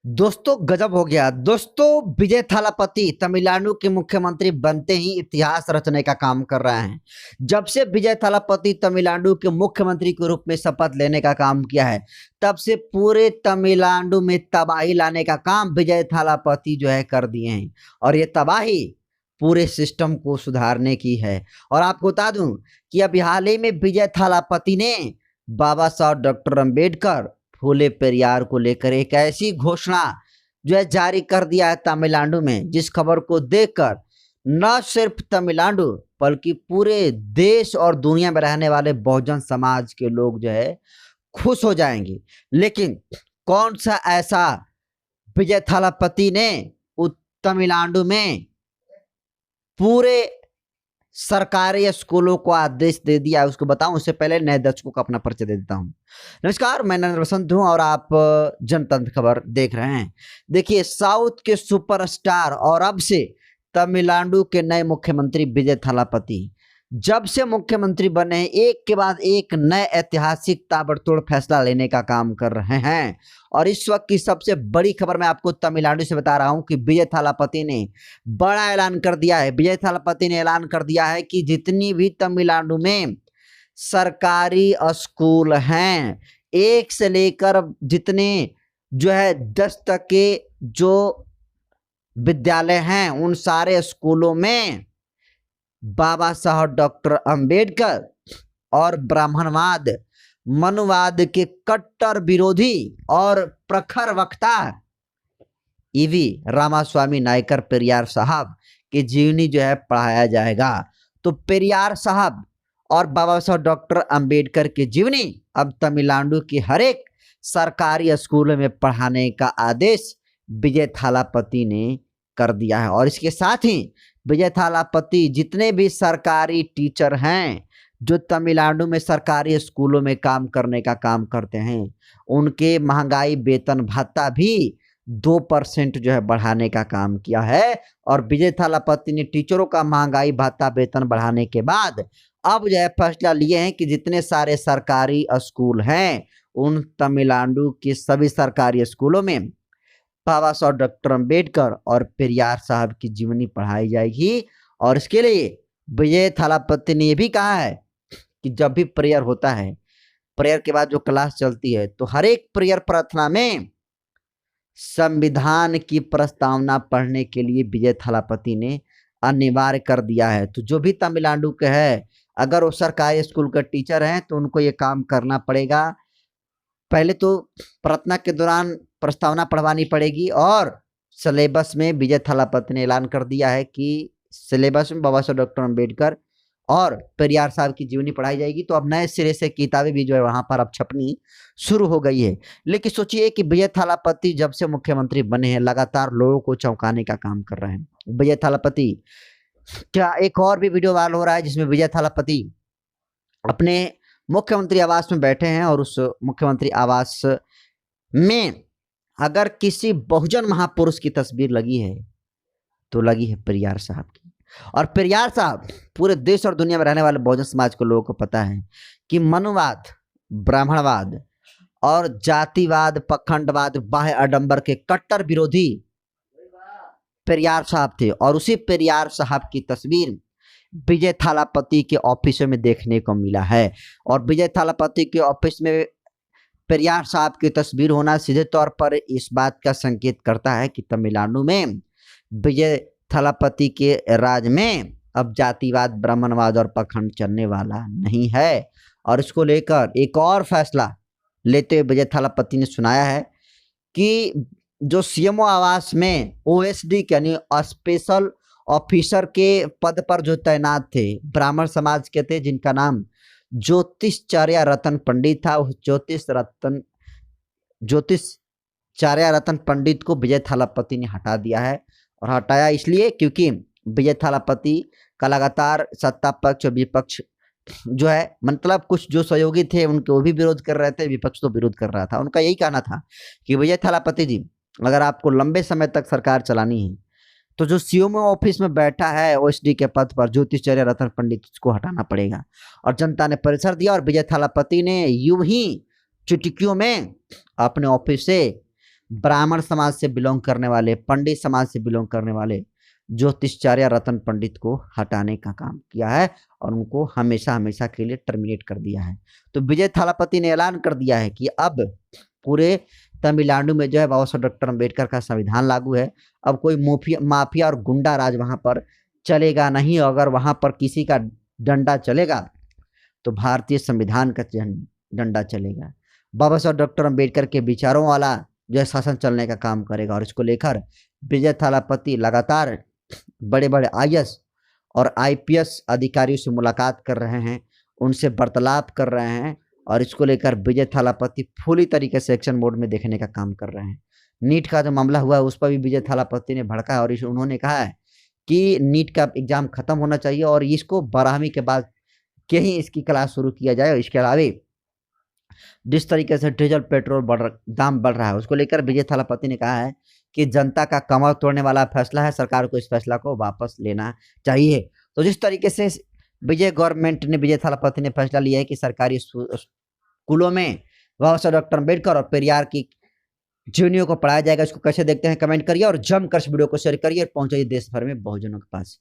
दोस्तों गजब हो गया। दोस्तों विजय थालापति तमिलनाडु के मुख्यमंत्री बनते ही इतिहास रचने का काम कर रहे हैं। जब से विजय थालापति तमिलनाडु के मुख्यमंत्री के रूप में शपथ लेने का काम किया है, तब से पूरे तमिलनाडु में तबाही लाने का काम विजय थालापति जो है कर दिए हैं। और ये तबाही पूरे सिस्टम को सुधारने की है। और आपको बता दूं कि अभी हाल ही में विजय थालापति ने बाबा साहब डॉक्टर अंबेडकर फूले पेरियार को लेकर एक ऐसी घोषणा जो है जारी कर दिया है तमिलनाडु में, जिस खबर को देखकर न सिर्फ तमिलनाडु बल्कि पूरे देश और दुनिया में रहने वाले बहुजन समाज के लोग जो है खुश हो जाएंगे। लेकिन कौन सा ऐसा विजय थालापति ने तमिलनाडु में पूरे सरकारी स्कूलों को आदेश दे दिया है, उसको बताऊं। उससे पहले नए दर्शकों को अपना परिचय दे देता हूं। नमस्कार, मैं नरेंद्र बसंत हूं और आप जनतंत्र खबर देख रहे हैं। देखिए, साउथ के सुपरस्टार और अब से तमिलनाडु के नए मुख्यमंत्री विजय थालापति जब से मुख्यमंत्री बने हैं, एक के बाद एक नए ऐतिहासिक ताबड़तोड़ फैसला लेने का काम कर रहे हैं। और इस वक्त की सबसे बड़ी खबर मैं आपको तमिलनाडु से बता रहा हूं कि विजय थालापति ने बड़ा ऐलान कर दिया है। विजय थालापति ने ऐलान कर दिया है कि जितनी भी तमिलनाडु में सरकारी स्कूल हैं, 1 से लेकर जितने जो है 10 तक के जो विद्यालय हैं, उन सारे स्कूलों में बाबा साहब डॉक्टर अंबेडकर और ब्राह्मणवाद, मनुवाद के कट्टर विरोधी और प्रखर वक्ता ईवी रामास्वामी नायकर पेरियार साहब की जीवनी जो है पढ़ाया जाएगा। तो पेरियार साहब और बाबा साहब डॉक्टर अंबेडकर की जीवनी अब तमिलनाडु की हर एक सरकारी स्कूल में पढ़ाने का आदेश विजय थालापति ने कर दिया है। और इसके साथ ही विजय थालापति जितने भी सरकारी टीचर हैं जो तमिलनाडु में सरकारी स्कूलों में काम करने का काम करते हैं, उनके महंगाई वेतन भत्ता भी 2% जो है बढ़ाने का काम किया है। और विजय थालापति ने टीचरों का महंगाई भत्ता वेतन बढ़ाने के बाद अब जो है फैसला लिए हैं कि जितने सारे सरकारी स्कूल हैं, उन तमिलनाडु के सभी सरकारी स्कूलों में बाबा साहब डॉक्टर अंबेडकर और पेरियार साहब की जीवनी पढ़ाई जाएगी। और इसके लिए विजय थालापति ने यह भी कहा है कि जब भी प्रेयर होता है, प्रेयर के बाद जो क्लास चलती है, तो हर एक प्रेयर प्रार्थना में संविधान की प्रस्तावना पढ़ने के लिए विजय थालापति ने अनिवार्य कर दिया है। तो जो भी तमिलनाडु के है, अगर वो सरकारी स्कूल का टीचर हैं, तो उनको ये काम करना पड़ेगा। पहले तो प्रार्थना के दौरान प्रस्तावना पढ़वानी पड़ेगी। और सिलेबस में विजय थालापति ने ऐलान कर दिया है कि सिलेबस में बाबा साहब डॉक्टर अंबेडकर और पेरियार साहब की जीवनी पढ़ाई जाएगी। तो अब नए सिरे से किताबें भी जो है वहां पर अब छपनी शुरू हो गई है। लेकिन सोचिए कि विजय थालापति जब से मुख्यमंत्री बने हैं, लगातार लोगों को चौंकाने का काम कर रहे हैं। विजय थालापति क्या एक और भी वीडियो वायरल हो रहा है जिसमें विजय थालापति अपने मुख्यमंत्री आवास में बैठे हैं, और उस मुख्यमंत्री आवास में अगर किसी बहुजन महापुरुष की तस्वीर लगी है तो लगी है पेरियार साहब की। और पेरियार साहब पूरे देश और दुनिया में रहने वाले बहुजन समाज के लोगों को पता है कि मनुवाद, ब्राह्मणवाद और जातिवाद, पखंडवाद, बाह्य आडंबर के कट्टर विरोधी पेरियार साहब थे। और उसी पेरियार साहब की तस्वीर विजय थालापति के ऑफिस में देखने को मिला है। और विजय थालापति के ऑफिस में पेरियार साहब की तस्वीर होना सीधे तौर पर इस बात का संकेत करता है कि तमिलनाडु में विजय थालापति के राज में अब जातिवाद, ब्राह्मणवाद और पखंड चलने वाला नहीं है। और इसको लेकर एक और फैसला लेते हुए विजय थालापति ने सुनाया है कि जो सीएमओ आवास में ओएसडी यानी स्पेशल ऑफिसर के पद पर जो तैनात थे, ब्राह्मण समाज के थे, जिनका नाम ज्योतिषचार्य रतन पंडित था, उस ज्योतिषचार्य रतन पंडित को विजय थालापति ने हटा दिया है। और हटाया इसलिए क्योंकि विजय थालापति का लगातार सत्ता पक्ष और विपक्ष जो है, मतलब कुछ जो सहयोगी थे उनके वो भी विरोध कर रहे थे, विपक्ष तो विरोध कर रहा था। उनका यही कहना था कि विजय थालापति जी, अगर आपको लंबे समय तक सरकार चलानी है तो जो सीएमओ ऑफिस में बैठा है ओएसडी के पद पर ज्योतिषचार्य रतन पंडित, को हटाना पड़ेगा। और जनता ने परिसर दिया और विजय थालापति ने यूं ही चुटकियों में अपने ऑफिस से ब्राह्मण समाज से बिलोंग करने वाले, पंडित समाज से बिलोंग करने वाले ज्योतिषाचार्य रतन पंडित को हटाने का काम किया है और उनको हमेशा हमेशा के लिए टर्मिनेट कर दिया है। तो विजय थालापति ने ऐलान कर दिया है कि अब पूरे तमिलनाडु में जो है बाबा साहब डॉक्टर अम्बेडकर का संविधान लागू है। अब कोई माफिया और गुंडा राज वहां पर चलेगा नहीं। अगर वहां पर किसी का डंडा चलेगा तो भारतीय संविधान का डंडा चलेगा। बाबा साहब डॉक्टर अम्बेडकर के विचारों वाला जो है शासन चलने का काम करेगा। और इसको लेकर विजय थालापति लगातार बड़े बड़े आईएएस और आईपीएस अधिकारियों से मुलाकात कर रहे हैं, उनसे वार्तालाप कर रहे हैं और इसको लेकर विजय थालापति फुली तरीके से एक्शन मोड में देखने का काम कर रहे हैं। नीट का जो मामला हुआ है उस पर भी विजय थालापति ने भड़का है और उन्होंने कहा है कि नीट का एग्जाम खत्म होना चाहिए और इसको 12वीं के बाद के ही इसकी क्लास शुरू किया जाए। और इसके अलावा जिस तरीके से डीजल पेट्रोल दाम बढ़ रहा है उसको लेकर विजय थालापति ने कहा है कि जनता का कमर तोड़ने वाला फैसला है, सरकार को इस फैसला को वापस लेना चाहिए। तो जिस तरीके से विजय थालापति ने फैसला लिया है कि सरकारी स्कूलों में बाबा साहब डॉक्टर अम्बेडकर और पेरियार की जीवनियों को पढ़ाया जाएगा, इसको कैसे देखते हैं कमेंट करिए और जमकर इस वीडियो को शेयर करिए और पहुंचाइए देश भर में बहुजनों के पास।